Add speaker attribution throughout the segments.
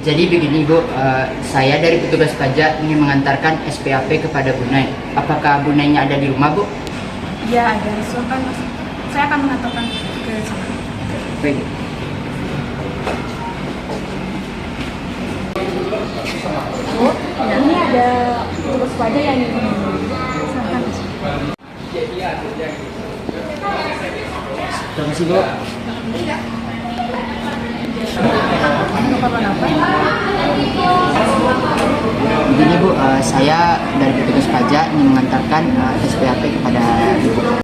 Speaker 1: Jadi begini Bu, saya dari petugas pajak ingin mengantarkan SPAP kepada Bu Nay. Apakah Bu Nay-nya ada di rumah Bu?
Speaker 2: Ya, ada. Saya akan mengantarkan ke sana.
Speaker 1: Baik.
Speaker 2: Bu, ini ada petugas pajak yang ingin silahkan.
Speaker 1: Terima kasih Bu.
Speaker 2: Keperluan apa ya?
Speaker 1: Begini Bu, saya dari petugas pajak ingin mengantarkan SPAP kepada Ibu.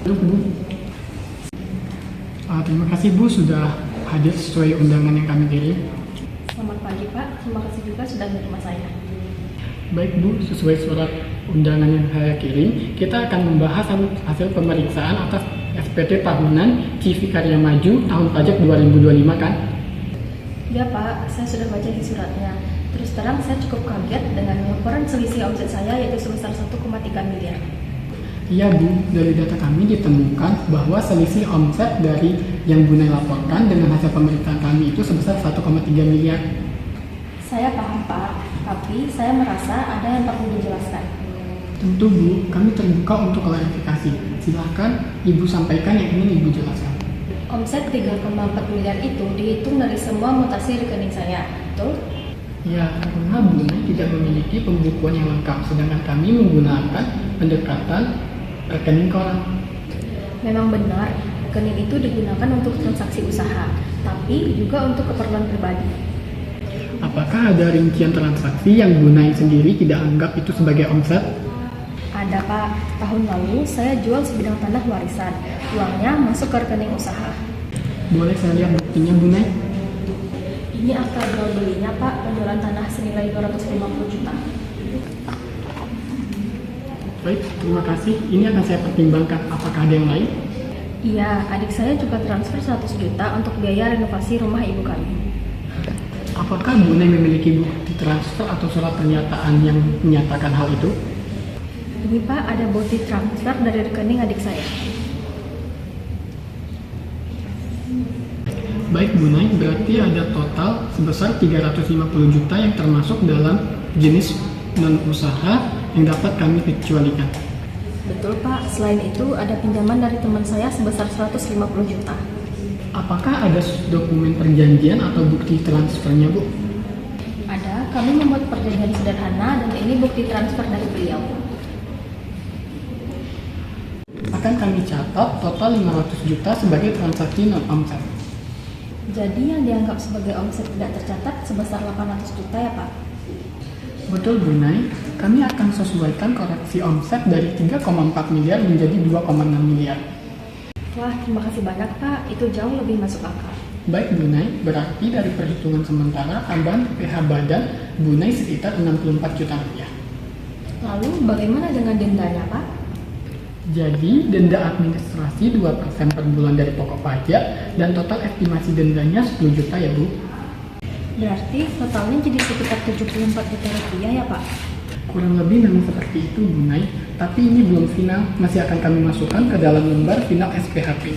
Speaker 3: Halo Bu, terima kasih Bu sudah hadir sesuai undangan yang kami kirim.
Speaker 2: Selamat pagi Pak, terima kasih juga sudah menerima saya.
Speaker 3: Baik Bu, sesuai surat undangan yang saya kirim, kita akan membahas hasil pemeriksaan atas SPT tahunan CV Karya Maju tahun pajak 2025 kan?
Speaker 2: Ya Pak, saya sudah baca di suratnya. Terus terang saya cukup kaget dengan laporan selisih omset saya yaitu sebesar 1,3 miliar.
Speaker 3: Iya Bu, dari data kami ditemukan bahwa selisih omset dari yang Bu Nay laporkan dengan hasil pemeriksaan kami itu sebesar 1,3 miliar.
Speaker 2: Saya paham Pak, tapi saya merasa ada yang perlu dijelaskan.
Speaker 3: Tentu Bu, kami terbuka untuk klarifikasi. Silahkan Ibu sampaikan yang ingin Ibu jelaskan.
Speaker 2: Omset 3,4 miliar itu dihitung dari semua mutasi rekening saya, betul?
Speaker 3: Ya, karena Bu Nay tidak memiliki pembukuan yang lengkap, sedangkan kami menggunakan pendekatan rekening koran.
Speaker 2: Memang benar, rekening itu digunakan untuk transaksi usaha, tapi juga untuk keperluan pribadi.
Speaker 3: Apakah ada rincian transaksi yang Bu Nay sendiri tidak anggap itu sebagai omset?
Speaker 2: Ada Pak, tahun lalu saya jual sebidang tanah warisan, uangnya masuk ke rekening usaha.
Speaker 3: Boleh saya lihat buktinya Bu Nay?
Speaker 2: Ini akta jual belinya Pak, penjualan tanah senilai 250 juta.
Speaker 3: Baik, terima kasih. Ini akan saya pertimbangkan. Apakah ada yang lain?
Speaker 2: Iya, adik saya juga transfer 100 juta untuk biaya renovasi rumah ibu kami.
Speaker 3: Apakah Bu Nay memiliki bukti transfer atau surat pernyataan yang menyatakan hal itu?
Speaker 2: Ini Pak, ada bukti transfer dari rekening adik saya.
Speaker 3: Baik Bu Nay, berarti ada total sebesar 350 juta yang termasuk dalam jenis non-usaha yang dapat kami kecualikan.
Speaker 2: Betul Pak, selain itu ada pinjaman dari teman saya sebesar 150 juta.
Speaker 3: Apakah ada dokumen perjanjian atau bukti transfernya Bu?
Speaker 2: Ada, kami membuat perjanjian sederhana dan ini bukti transfer dari beliau.
Speaker 3: Akan kami catat total 500 juta sebagai transaksi non-omset.
Speaker 2: Jadi yang dianggap sebagai omset tidak tercatat sebesar 800 juta ya Pak?
Speaker 3: Betul Bu Nay, kami akan sesuaikan koreksi omset dari 3,4 miliar menjadi 2,6 miliar.
Speaker 2: Wah, terima kasih banyak Pak, itu jauh lebih masuk akal.
Speaker 3: Baik Bu Nay, berarti dari perhitungan sementara tambahan PH badan Bu Nay sekitar 64 juta rupiah.
Speaker 2: Lalu bagaimana dengan dendanya Pak?
Speaker 3: Jadi denda administrasi 2% per bulan dari pokok pajak dan total estimasi dendanya 10 juta ya Bu.
Speaker 2: Berarti totalnya jadi sekitar 74 juta rupiah ya Pak?
Speaker 3: Kurang lebih memang seperti itu Bu Nay, tapi ini belum final, masih akan kami masukkan ke dalam lembar final SPHP.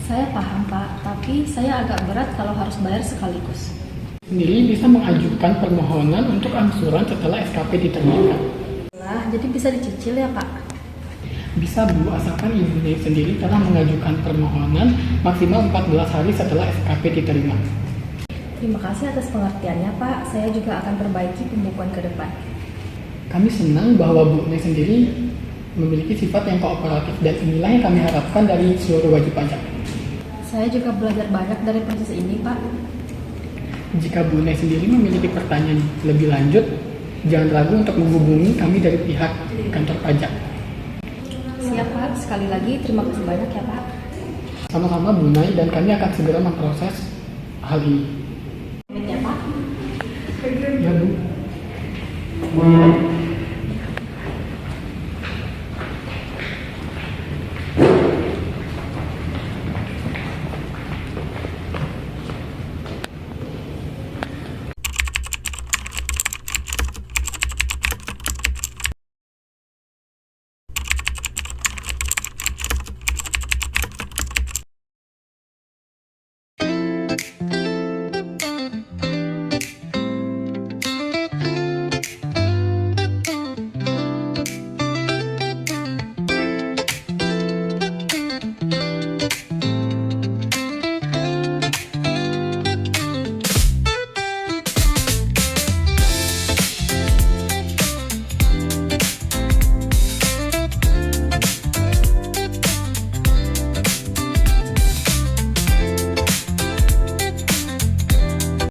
Speaker 2: Saya paham Pak, tapi saya agak berat kalau harus bayar sekaligus.
Speaker 3: Sendiri bisa mengajukan permohonan untuk angsuran setelah SKP diterbitkan.
Speaker 2: Lah, jadi bisa dicicil ya Pak?
Speaker 3: Bisa Bu, asalkan Ibu Nay sendiri telah mengajukan permohonan maksimal 14 hari setelah SKP diterima.
Speaker 2: Terima kasih atas pengertiannya Pak, saya juga akan perbaiki pembukuan ke depan.
Speaker 3: Kami senang bahwa Bu Nay sendiri memiliki sifat yang kooperatif dan inilah yang kami harapkan dari seluruh wajib pajak.
Speaker 2: Saya juga belajar banyak dari proses ini Pak.
Speaker 3: Jika Bu Nay sendiri memiliki pertanyaan lebih lanjut, jangan ragu untuk menghubungi kami dari pihak kantor pajak.
Speaker 2: Siap Pak, sekali lagi terima kasih banyak ya Pak.
Speaker 3: Sama-sama Bu Nay, dan kami akan segera memproses hal ini.
Speaker 2: Ya Pak.
Speaker 3: Ya Bu.